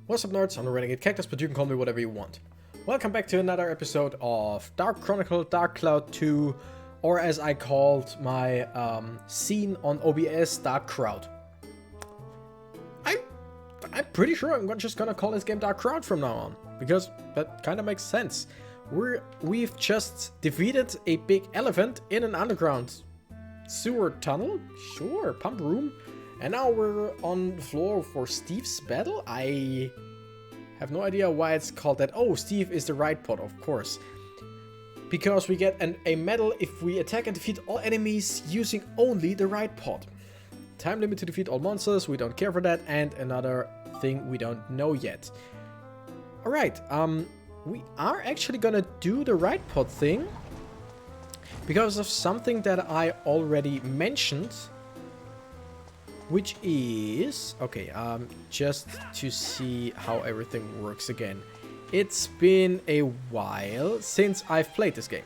What's up nerds, I'm the Renegade Cactus, but you can call me whatever you want. Welcome back to another episode of Dark Chronicle, Dark Cloud 2, or as I called my scene on OBS, Dark Crowd. I'm pretty sure I'm just gonna call this game Dark Crowd from now on, because that kind of makes sense. We've just defeated a big elephant in an underground sewer tunnel, sure, pump room. And now we're on the floor for Steve's battle. I have no idea why it's called that. Oh, Steve is the right pod, of course. Because we get a medal if we attack and defeat all enemies using only the right pod. Time limit to defeat all monsters, we don't care for that. And another thing we don't know yet. Alright, we are actually gonna do the right pod thing. Because of something that I already mentioned. Which is, okay, just to see how everything works again. It's been a while since I've played this game.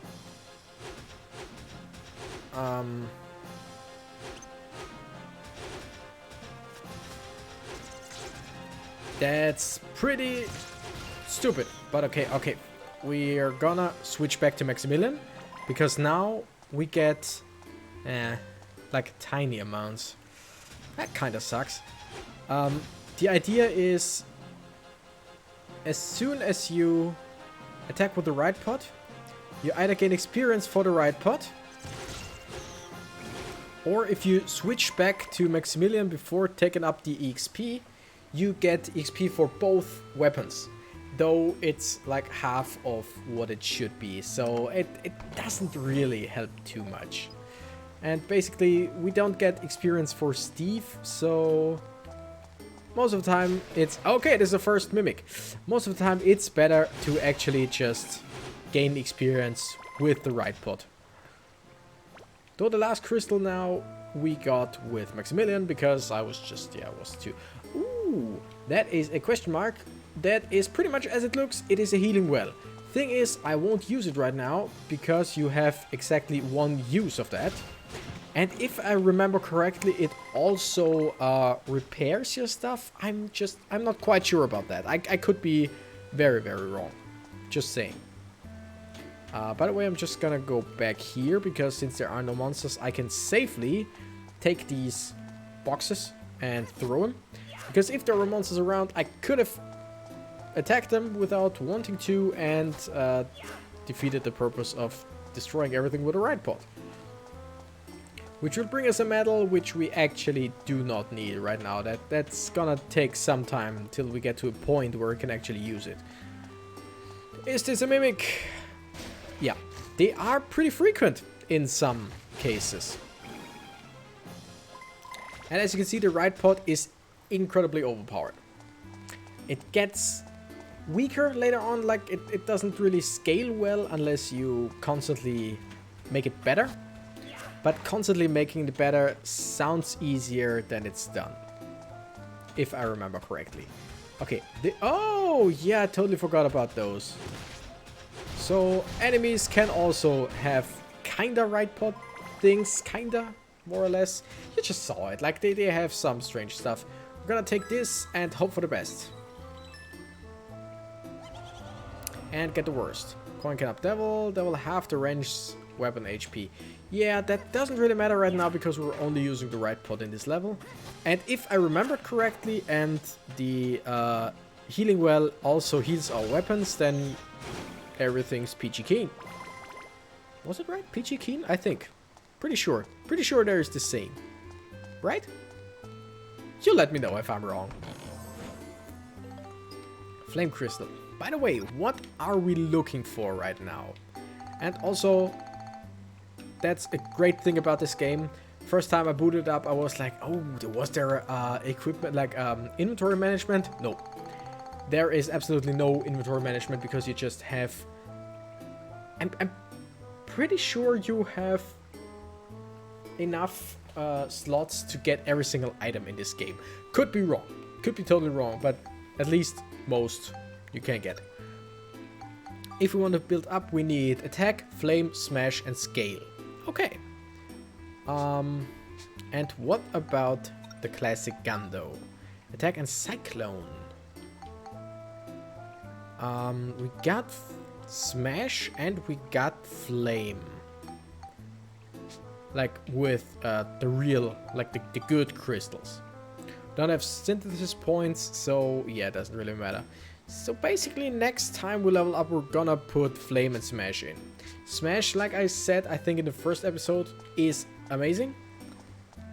That's pretty stupid, but okay. We are gonna switch back to Maximilian, because now we get, like tiny amounts. That kind of sucks. The idea is, as soon as you attack with the right pod, you either gain experience for the right pod, or if you switch back to Maximilian before taking up the EXP, you get XP for both weapons. Though it's like half of what it should be, so it doesn't really help too much. And basically, we don't get experience for Steve, so most of the time it's... Okay, this is the first mimic. Most of the time it's better to actually just gain experience with the right pod. Though the last crystal now we got with Maximilian, because I was just... yeah, I was too... Ooh, that is a question mark. That is pretty much as it looks. It is a healing well. Thing is, I won't use it right now, because you have exactly one use of that. And if I remember correctly, it also repairs your stuff. I'm not quite sure about that. I could be very, very wrong. Just saying. By the way, I'm just gonna go back here, because since there are no monsters, I can safely take these boxes and throw them. Because if there were monsters around, I could have attacked them without wanting to and defeated the purpose of destroying everything with a right pod. Which will bring us a medal, which we actually do not need right now. That's gonna take some time until we get to a point where we can actually use it. Is this a mimic? Yeah, they are pretty frequent in some cases. And as you can see, the right pod is incredibly overpowered. It gets weaker later on, like it doesn't really scale well unless you constantly make it better. But constantly making it better sounds easier than it's done. If I remember correctly. Okay. Oh, yeah, I totally forgot about those. So, enemies can also have kinda right pod things. Kinda, more or less. You just saw it. Like, they have some strange stuff. We're gonna take this and hope for the best. And get the worst. Coin can up devil. Devil half the ranged weapon HP. Yeah, that doesn't really matter right now because we're only using the right pod in this level. And if I remember correctly, and the healing well also heals our weapons, then everything's peachy keen. Was it right? Peachy keen? I think. Pretty sure. Pretty sure there is the same. Right? You let me know if I'm wrong. Flame crystal. By the way, what are we looking for right now? And also... that's a great thing about this game. First time I booted up, I was like, oh, was there equipment, like inventory management? No. There is absolutely no inventory management because you just have... I'm pretty sure you have enough slots to get every single item in this game. Could be wrong. Could be totally wrong, but at least most you can get. If we want to build up, we need attack, flame, smash, and scale. Okay. And what about the classic gun though? Attack and cyclone. We got Smash and we got Flame. Like with the real, like the good crystals. Don't have synthesis points, so yeah, it doesn't really matter. So basically next time we level up, we're gonna put Flame and Smash in. Smash, like I said, I think in the first episode, is amazing.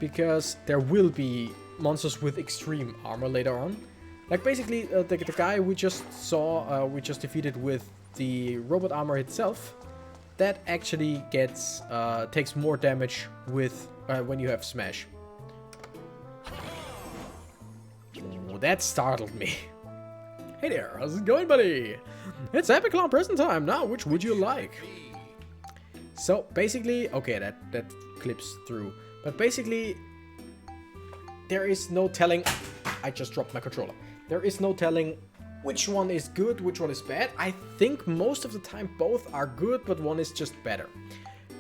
Because there will be monsters with extreme armor later on. Like basically the guy we just saw, we just defeated with the robot armor itself. That actually gets, takes more damage with when you have Smash. Oh, that startled me. Hey there, how's it going, buddy? It's Epic Clown present time. Now, which would you like? So, basically... Okay, that clips through. But basically, there is no telling... I just dropped my controller. There is no telling which one is good, which one is bad. I think most of the time both are good, but one is just better.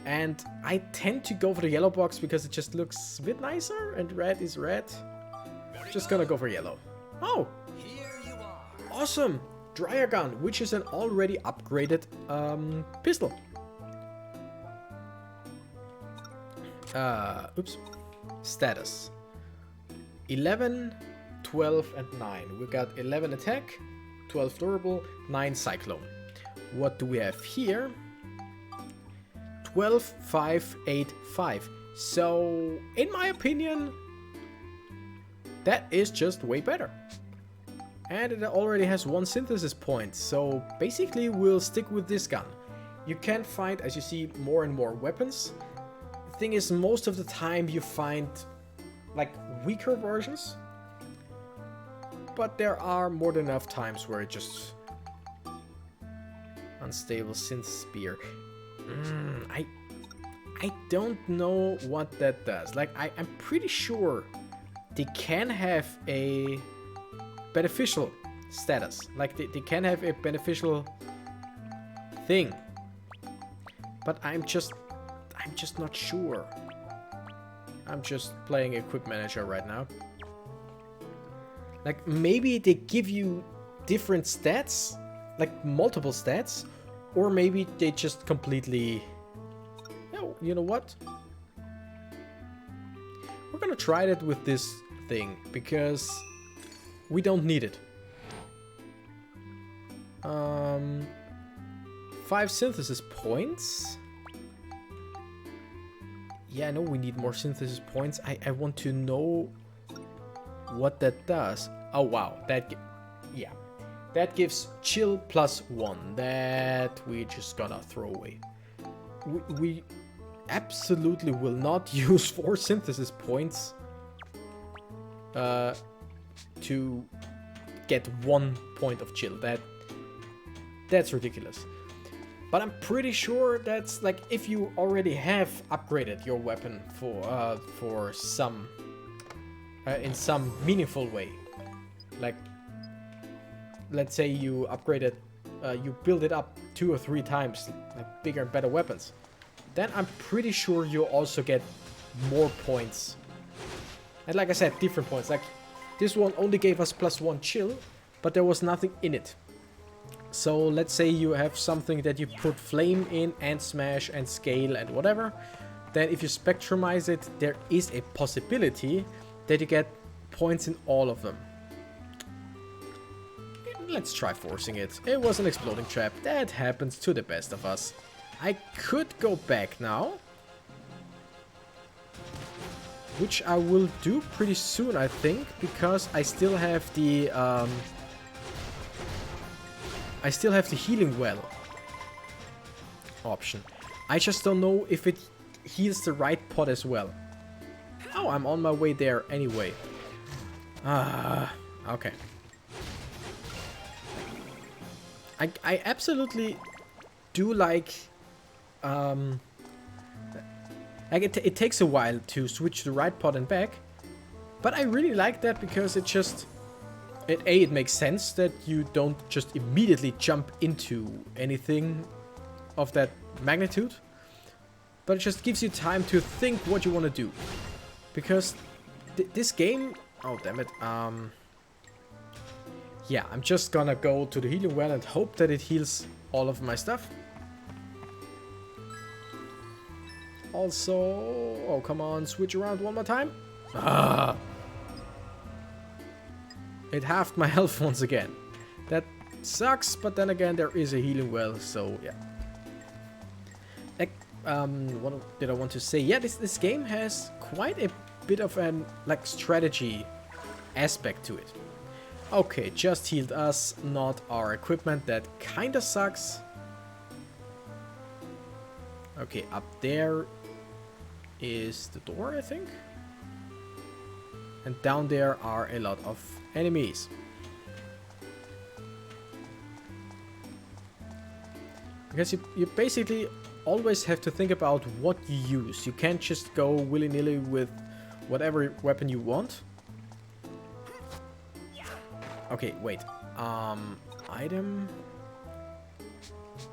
And I tend to go for the yellow box because it just looks a bit nicer, and red is red. Just gonna go for yellow. Oh! Awesome! Dryer gun, which is an already upgraded pistol. Oops. Status. 11, 12, and 9. We got 11 attack, 12 durable, 9 cyclone. What do we have here? 12, 5, 8, 5. So, in my opinion, that is just way better. And it already has 1 synthesis point, so basically we'll stick with this gun. You can find, as you see, more and more weapons. The thing is, most of the time you find like weaker versions, but there are more than enough times where it just... Unstable synth spear. I don't know what that does. Like, I'm pretty sure they can have a beneficial status. Like, they can have a beneficial thing. But I'm just not sure. I'm just playing Equip Manager right now. Like, maybe they give you different stats, like multiple stats, or maybe they just completely... Oh, you know what? We're gonna try that with this thing, because we don't need it. 5 synthesis points. Yeah, I know we need more synthesis points. I want to know what that does. Oh wow, yeah, that gives chill +1. That we just gonna throw away. We absolutely will not use 4 synthesis points to get 1 point of chill. That's ridiculous. But I'm pretty sure that's like if you already have upgraded your weapon for some in some meaningful way. Like, let's say you upgraded, you build it up 2 or 3 times, like bigger and better weapons. Then I'm pretty sure you'll also get more points. And like I said, different points. Like, this one only gave us +1 chill, but there was nothing in it. So let's say you have something that you put flame in and smash and scale and whatever. Then if you spectrumize it, there is a possibility that you get points in all of them. Let's try forcing it. It was an exploding trap. That happens to the best of us. I could go back now, which I will do pretty soon, I think, because I still have the healing well option. I just don't know if it heals the right pot as well. Oh, I'm on my way there anyway. Okay. I absolutely do like it takes a while to switch the right pot and back, but I really like that because it just it makes sense that you don't just immediately jump into anything of that magnitude, but it just gives you time to think what you want to do. Because this game, oh damn it, Yeah, I'm just gonna go to the healing well and hope that it heals all of my stuff. Also, oh come on, switch around one more time. Ah. It halved my health once again. That sucks, but then again there is a healing well, so yeah. Like, what did I want to say? Yeah, this game has quite a bit of an like strategy aspect to it. Okay, just healed us, not our equipment. That kinda sucks. Okay, up there is the door, I think. And down there are a lot of enemies. Because you basically always have to think about what you use. You can't just go willy-nilly with whatever weapon you want. Okay, wait. Item.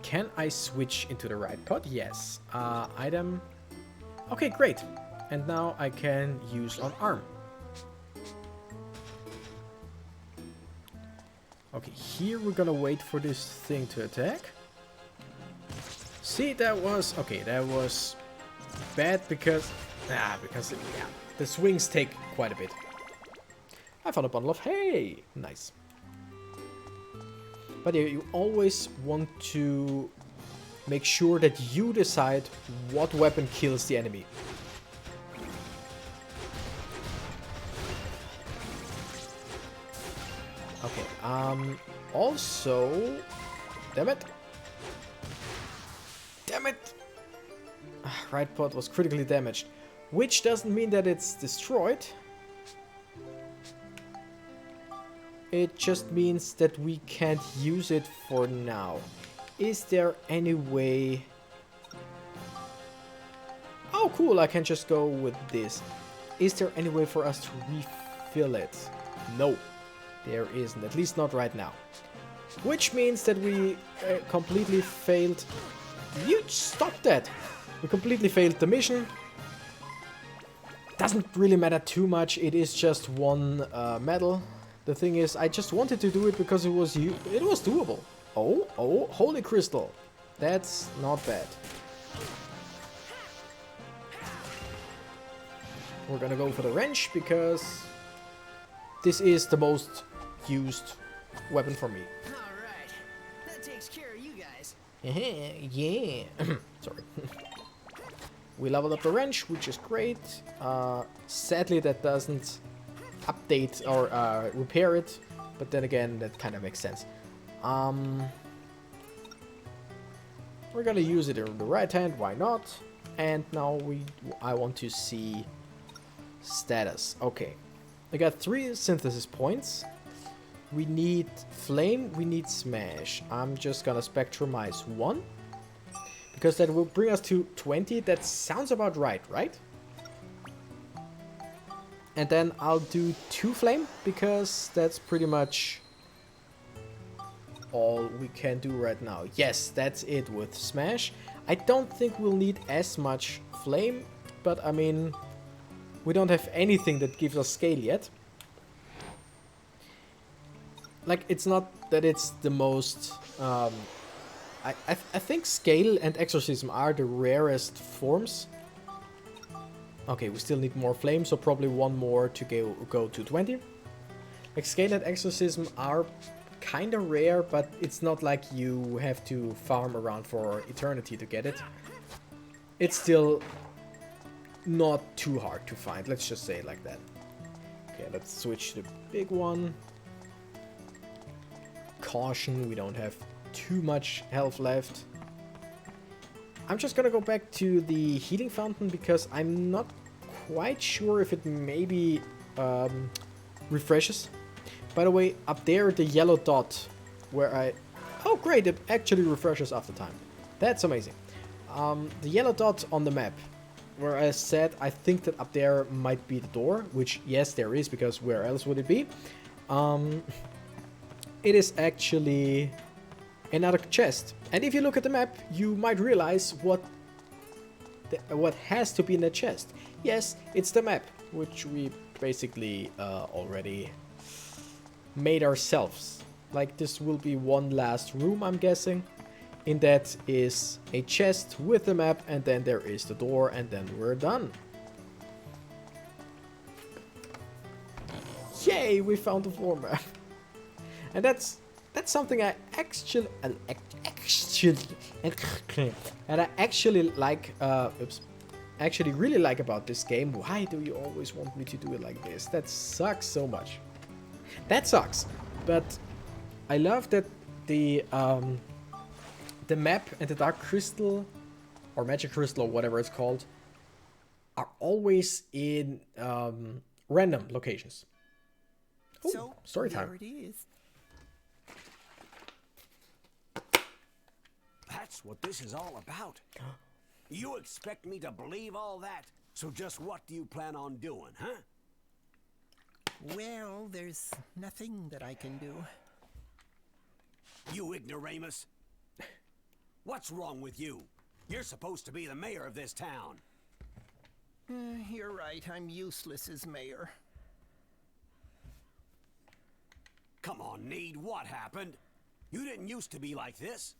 Can I switch into the right pod? Yes. Item. Okay, great. And now I can use on arm. Okay, here we're gonna wait for this thing to attack. See, that was... Okay, that was bad because... yeah, the swings take quite a bit. I found a bundle of hay. Nice. But yeah, you always want to make sure that you decide what weapon kills the enemy. Okay, also... Damn it! Damn it! Right pod was critically damaged. Which doesn't mean that it's destroyed. It just means that we can't use it for now. Is there any way... Oh cool, I can just go with this. Is there any way for us to refill it? No. There isn't, at least not right now. Which means that we completely failed... You stop that! We completely failed the mission. Doesn't really matter too much, it is just one medal. The thing is, I just wanted to do it because it was doable. Oh, holy crystal. That's not bad. We're gonna go for the wrench because this is the most used weapon for me. Alright, that takes care of you guys. Yeah. Sorry. We leveled up the wrench, which is great. Sadly, that doesn't update or repair it, but then again, that kind of makes sense. We're gonna use it in the right hand, why not? And now I want to see status. Okay, I got 3 synthesis points. We need flame, we need smash. I'm just gonna spectrumize 1. Because that will bring us to 20. That sounds about right, right? And then I'll do 2 flame, because that's pretty much all we can do right now. Yes, that's it with smash. I don't think we'll need as much flame, but I mean, we don't have anything that gives us scale yet. Like, it's not that it's the most... I think scale and exorcism are the rarest forms. Okay, we still need more flame, so probably 1 more to go to 20. Like, scale and exorcism are kind of rare, but it's not like you have to farm around for eternity to get it. It's still not too hard to find, let's just say it like that. Okay, let's switch to the big one. Caution, we don't have too much health left. I'm just gonna go back to the healing fountain because I'm not quite sure if it maybe refreshes. By the way, up there, the yellow dot where oh great, it actually refreshes after time. That's amazing. The yellow dot on the map where I said I think that up there might be the door, which yes there is, because where else would it be? It is actually another chest. And if you look at the map, you might realize what has to be in the chest. Yes, it's the map, which we basically already made ourselves. Like, this will be one last room, I'm guessing. In that is a chest with the map, and then there is the door, and then we're done. Yay, we found the floor map. And that's something I actually like. Actually really like about this game. Why do you always want me to do it like this? That sucks so much. That sucks. But I love that the map and the dark crystal or magic crystal or whatever it's called are always in random locations. Ooh, so story time. There it is. That's what this is all about. You expect me to believe all that? So just what do you plan on doing, huh? Well, there's nothing that I can do. You ignoramus. What's wrong with you? You're supposed to be the mayor of this town. You're right, I'm useless as mayor. Come on, Need, what happened? You didn't used to be like this.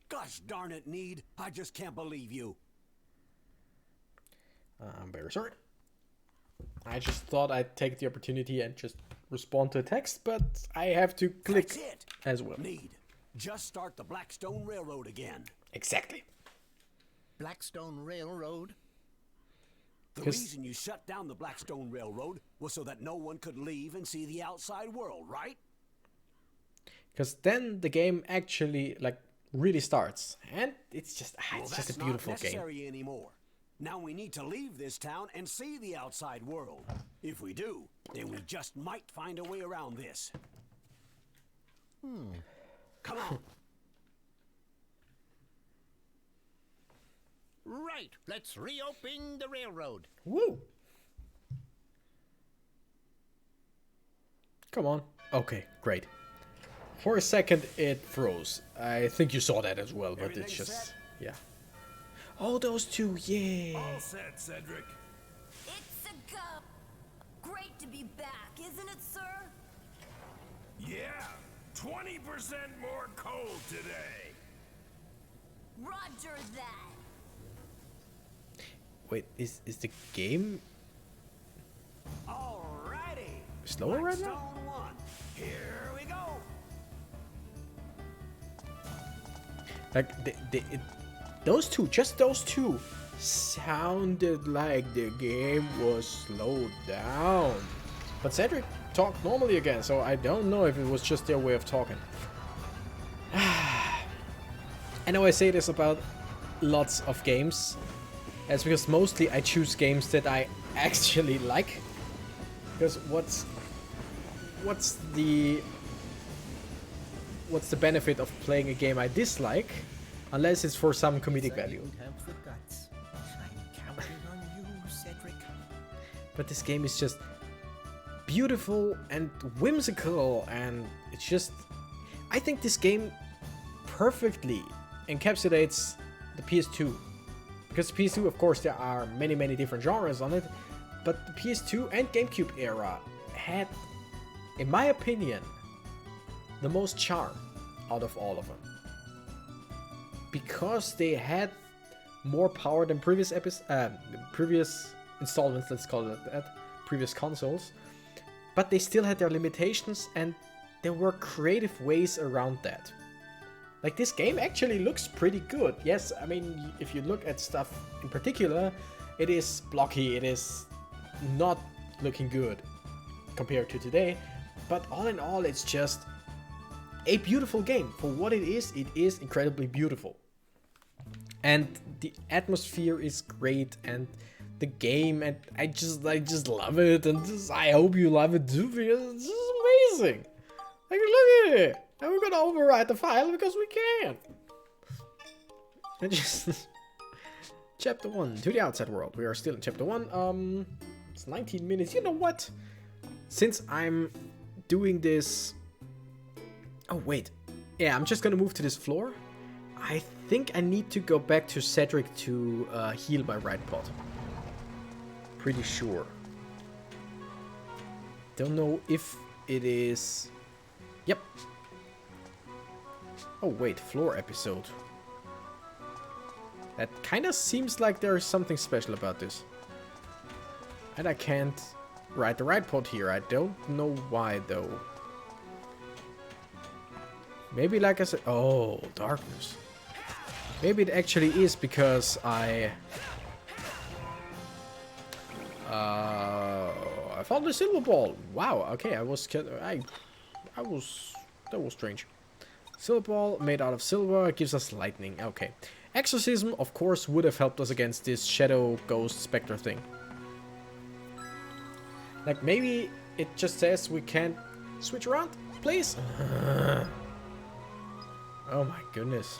Gosh darn it, Need. I just can't believe you. I'm very sorry. I just thought I'd take the opportunity and just respond to a text, but I have to click That's it. as well. Need, just start the Blackstone Railroad again. Exactly. Blackstone Railroad? The reason you shut down the Blackstone Railroad was so that no one could leave and see the outside world, right? Because then the game actually, like, really starts. And it's just, it's just a beautiful that's not necessary anymore. Now we need to leave this town and see the outside world. If we do, then we just might find a way around this. Come on. Right, let's reopen the railroad. Woo! Come on. Okay, great. For a second, it froze. I think you saw that as well, but it's just... set? Yeah. Oh, those two, yeah! All set, Cedric. It's a go. Great to be back, isn't it, sir? Yeah, 20% more coal today. Roger that. Wait, is the game Alrighty. slower right now? Blackstone 1. Here we go. Like, those two, just those two, sounded like the game was slowed down. But Cedric talked normally again, so I don't know if it was just their way of talking. I know I say this about lots of games. That's because mostly I choose games that I actually like. Because what's the benefit of playing a game I dislike, unless it's for some comedic value? I don't have the guts. I'm counting on you, Cedric. But this game is just beautiful and whimsical, and it's just... I think this game perfectly encapsulates the PS2. Because the PS2, of course, there are many, many different genres on it, but the PS2 and GameCube era had, in my opinion, the most charm out of all of them. Because they had more power than previous installments, let's call it that, previous consoles, but they still had their limitations, and there were creative ways around that. Like, this game actually looks pretty good. Yes, I mean, if you look at stuff in particular, it is blocky, it is not looking good compared to today, but all in all, it's just a beautiful game. For what it is incredibly beautiful. And the atmosphere is great, and the game, and I just love it, and I hope you love it too, because it's just amazing. Like, look at it! And we're gonna override the file because we can. And just chapter 1 to the outside world. We are still in chapter 1. It's 19 minutes. You know what? Since I'm doing this... Oh, wait. Yeah, I'm just gonna move to this floor. I think I need to go back to Cedric to heal my right pot. Pretty sure. don't know if it is... Yep. Oh wait, floor episode. That kind of seems like there's something special about this. And I can't write the right pod here. I don't know why though. Maybe like I said... Oh, darkness. Maybe it actually is because I found the silver ball. Wow. Okay, that was strange. Silver ball made out of silver gives us lightning. Okay. Exorcism, of course, would have helped us against this shadow ghost specter thing. Like maybe it just says we can't switch around, please. Oh my goodness.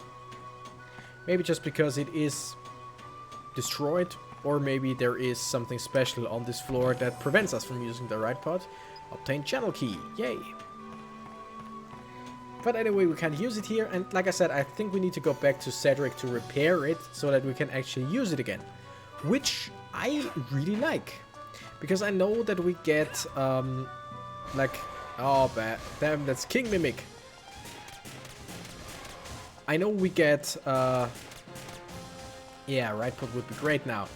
Maybe just because it is destroyed, or maybe there is something special on this floor that prevents us from using the right pod. Obtain channel key. Yay. But anyway, we can't use it here, and like I said, I think we need to go back to Cedric to repair it so that we can actually use it again. Which I really like. Because I know that we get, like... Oh, damn, that's King Mimic. I know we get, yeah, right pod would be great now.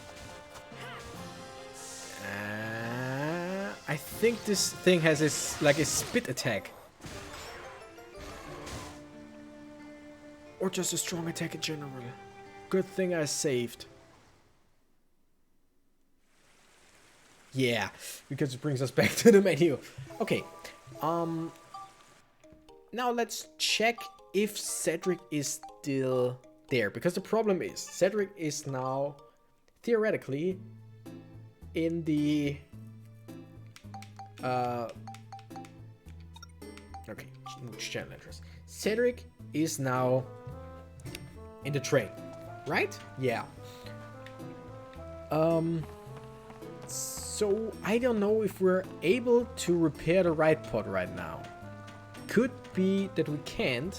I think this thing has this, like a spit attack. Or just a strong attack in general. Good thing I saved. Yeah, because it brings us back to the menu. Okay, now let's check if Cedric is still there. Because the problem is, Cedric is now, theoretically, in the... okay, channel entrance. Cedric is now in the train, right? Yeah. So I don't know if we're able to repair the right pod right now. Could be that we can't,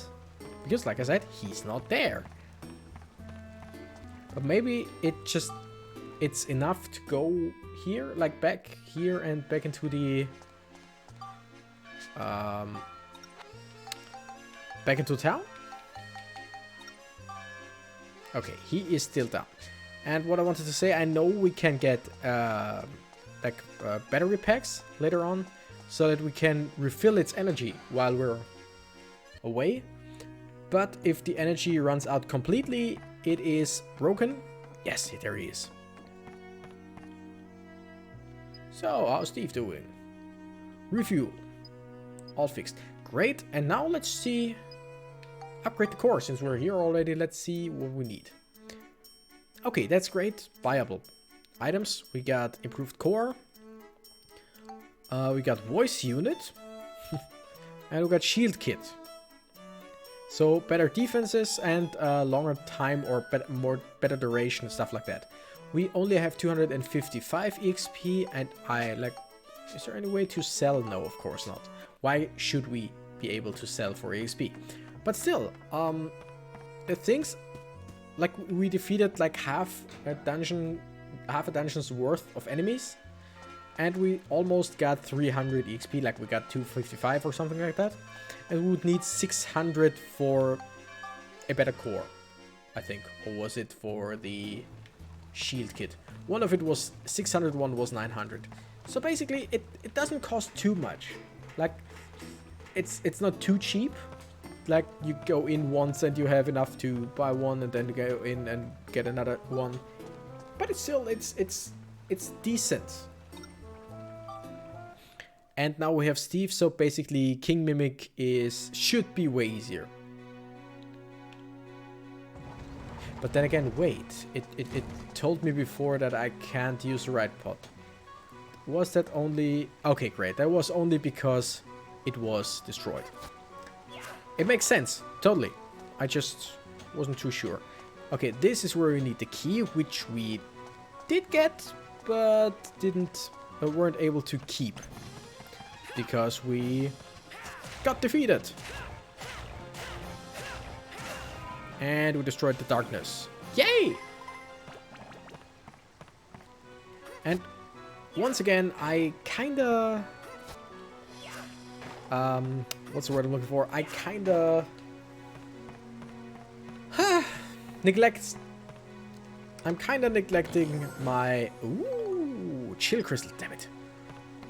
because like I said, he's not there. But maybe it's enough to go here, like back here and back into the back into town. Okay, he is still down. And what I wanted to say, I know we can get battery packs later on, so that we can refill its energy while we're away. But if the energy runs out completely, it is broken. Yes, there he is. So, how's Steve doing? Refuel. All fixed. Great, and now let's see... Upgrade the core, since we're here already. Let's see what we need. Okay, that's great. Viable items. We got improved core. We got voice unit. And we got shield kit. So better defenses and longer time or better duration and stuff like that. We only have 255 EXP and I like... Is there any way to sell? No, of course not. Why should we be able to sell for EXP? But still, the things... Like, we defeated like half a dungeon's worth of enemies. And we almost got 300 EXP, like we got 255 or something like that. And we would need 600 for a better core, I think. Or was it for the shield kit? One of it was 600, one was 900. So basically, it doesn't cost too much. Like, it's not too cheap. Like, you go in once and you have enough to buy one, and then you go in and get another one. But it's still, it's decent. And now we have Steve, so basically King Mimic should be way easier. But then again, wait, it told me before that I can't use the right pod. Was that only... Okay, great, that was only because it was destroyed. It makes sense, totally. I just wasn't too sure. Okay, this is where we need the key, which we did get, but weren't able to keep. Because we got defeated. And we destroyed the darkness. Yay! And once again, I kinda What's the word I'm looking for? I kinda neglect. I'm kinda neglecting my chill crystal. Damn it!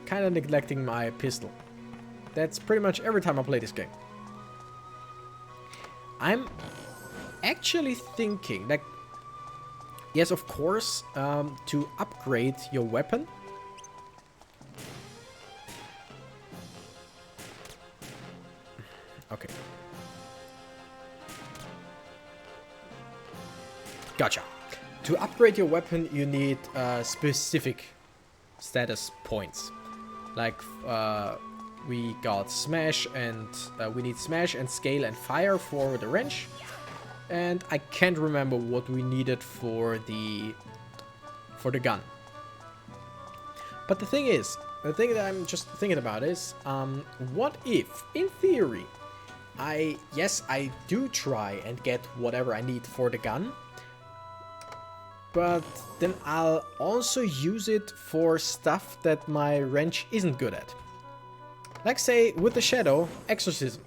Kinda neglecting my pistol. That's pretty much every time I play this game. I'm actually thinking, like, yes, of course, to upgrade your weapon. Okay. Gotcha. To upgrade your weapon, you need specific status points. Like, we got smash and we need smash and scale and fire for the wrench. And I can't remember what we needed for the gun. But the thing is, the thing that I'm just thinking about is, what if, in theory, I do try and get whatever I need for the gun, but then I'll also use it for stuff that my wrench isn't good at. Like, say, with the shadow, exorcism.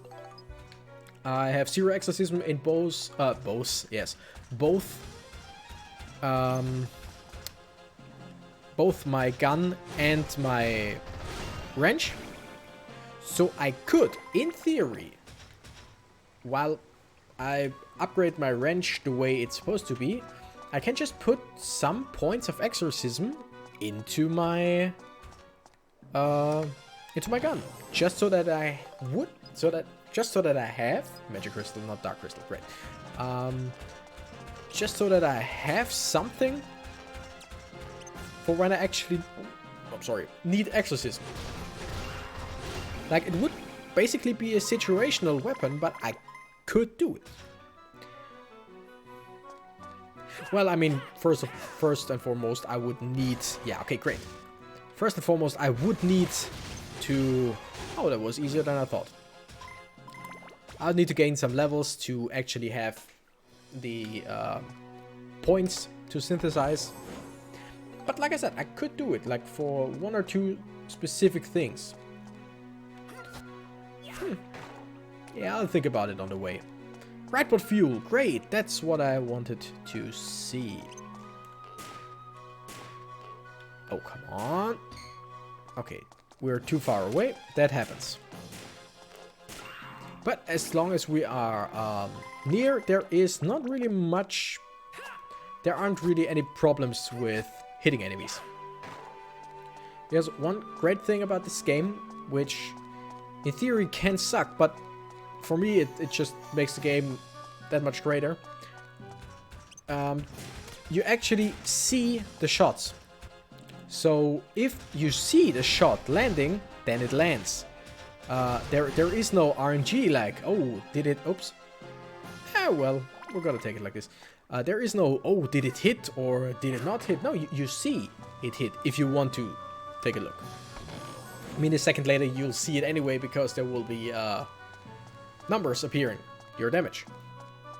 I have 0 exorcism in both, both my gun and my wrench. So I could, in theory, while I upgrade my wrench the way it's supposed to be, I can just put some points of exorcism into my gun, just so that I have magic crystal, not dark crystal. Great. Just so that I have something for when I actually, need exorcism. Like, it would basically be a situational weapon, but I could do it. Well, I mean, first and foremost, I would need... Yeah, okay, great. First and foremost, I would need to... Oh, that was easier than I thought. I'll need to gain some levels to actually have the points to synthesize. But like I said, I could do it, like, for 1 or 2 specific things. Yeah, I'll think about it on the way. Rightbot fuel, great, that's what I wanted to see. Oh, come on. Okay, we're too far away, that happens. But as long as we are near, there is not really much... There aren't really any problems with hitting enemies. There's one great thing about this game, which in theory can suck, but for me it just makes the game that much greater. You actually see the shots. So if you see the shot landing, then it lands. There is no RNG like, oh, did it, oops. Ah, well, we're gonna take it like this. There is no, oh, did it hit or did it not hit? No, you see it hit if you want to take a look. I mean, a second later you'll see it anyway because there will be numbers appearing, your damage.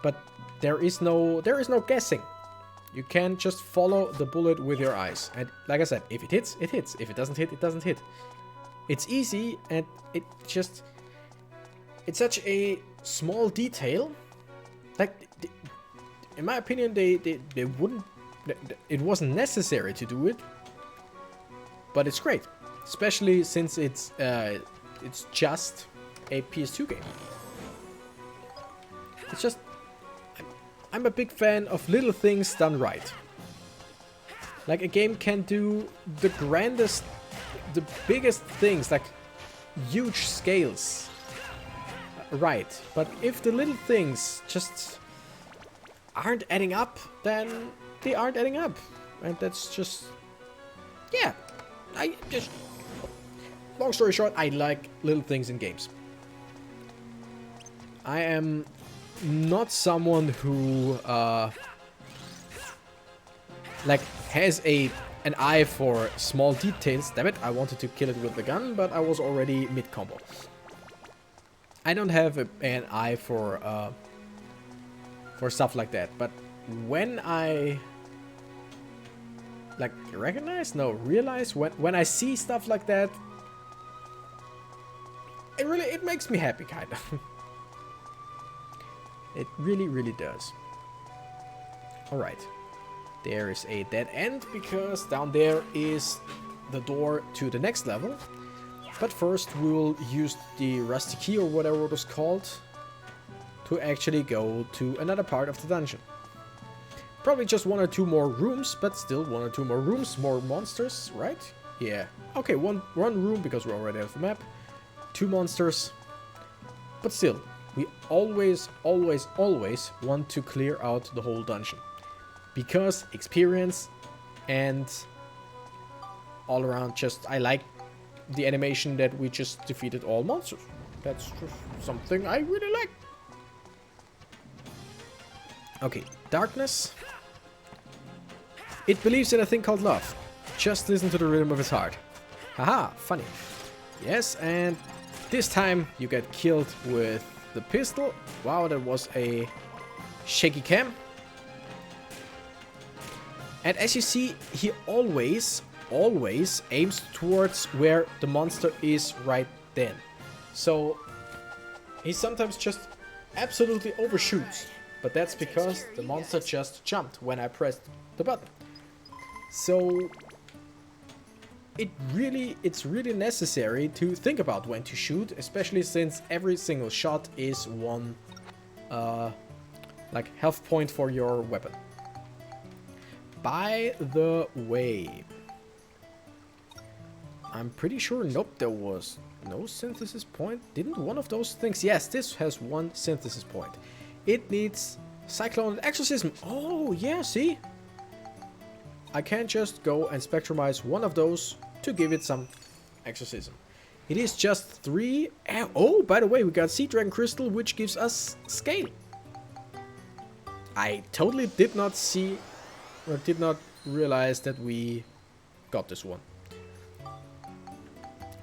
But there is no guessing. You can just follow the bullet with your eyes. And like I said, if it hits, it hits. If it doesn't hit, it doesn't hit. It's easy, and it's such a small detail. Like, in my opinion, they wouldn't, it wasn't necessary to do it, but it's great, especially since it's just a PS2 game. It's just, I'm a big fan of little things done right. Like, a game can do the grandest, the biggest things, like huge scales, right, but if the little things just aren't adding up, then they aren't adding up, and that's just, yeah, long story short, I like little things in games. I am not someone who like has an eye for small details. Damn it, I wanted to kill it with the gun, but I was already mid-combo. I don't have an eye for stuff like that, but when I like realize when I see stuff like that, it makes me happy, kind of. It really, really does. Alright. There is a dead end, because down there is the door to the next level. But first we'll use the rusty key, or whatever it was called, to actually go to another part of the dungeon. Probably just 1 or 2 more rooms, but still 1 or 2 more rooms, more monsters, right? Yeah. Okay, one room, because we already have the map. 2 monsters. But still, we always want to clear out the whole dungeon. Because experience and all around, just I like the animation that we just defeated all monsters. That's just something I really like. Okay, darkness. It believes in a thing called love. Just listen to the rhythm of its heart. Haha, funny. Yes, and this time you get killed with the pistol. Wow, that was a shaky cam. And as you see, he always aims towards where the monster is right then. So he sometimes just absolutely overshoots. But that's because the monster just jumped when I pressed the button. So it's really necessary to think about when to shoot, especially since every single shot is one like health point for your weapon. By the way, I'm pretty sure, nope, there was no synthesis point. Didn't one of those things? Yes, this has 1 synthesis point. It needs Cyclone and Exorcism. Oh, yeah, see? I can't just go and spectrumize one of those to give it some Exorcism. It is just 3. Oh, by the way, we got Sea Dragon Crystal, which gives us Scale. I totally did not see, or did not realize that we got this one.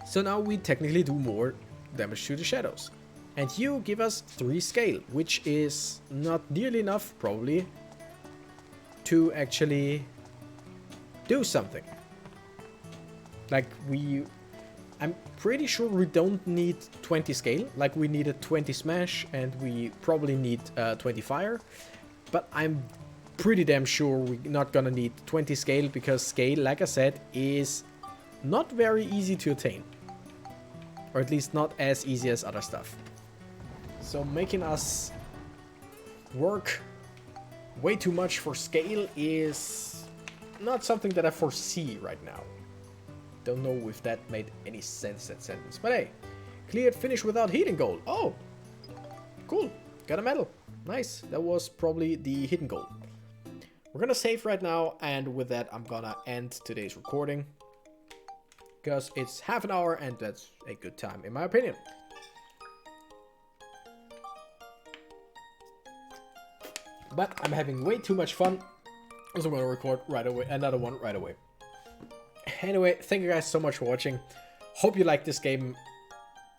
So now we technically do more damage to the shadows. And you give us 3 Scale, which is not nearly enough, probably, to actually do something. Like I'm pretty sure we don't need 20 Scale, like we needed 20 Smash, and we probably need 20 Fire. But I'm pretty damn sure we're not gonna need 20 Scale, because Scale, like I said, is not very easy to attain. Or at least not as easy as other stuff. So making us work way too much for Scale is not something that I foresee right now. Don't know if that made any sense, that sentence. But hey, cleared, finish without hidden goal. Oh, cool. Got a medal. Nice. That was probably the hidden goal. We're gonna save right now, and with that I'm gonna end today's recording. Because it's half an hour, and that's a good time, in my opinion. But I'm having way too much fun, so I'm gonna record right away, another one right away. Anyway, thank you guys so much for watching. Hope you like this game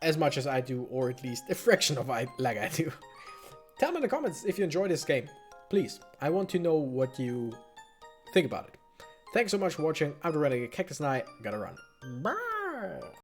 as much as I do, or at least a fraction of like I do. Tell me in the comments if you enjoy this game. Please, I want to know what you think about it. Thanks so much for watching. I'm the Renegade Cactus, and I gotta run. Bye!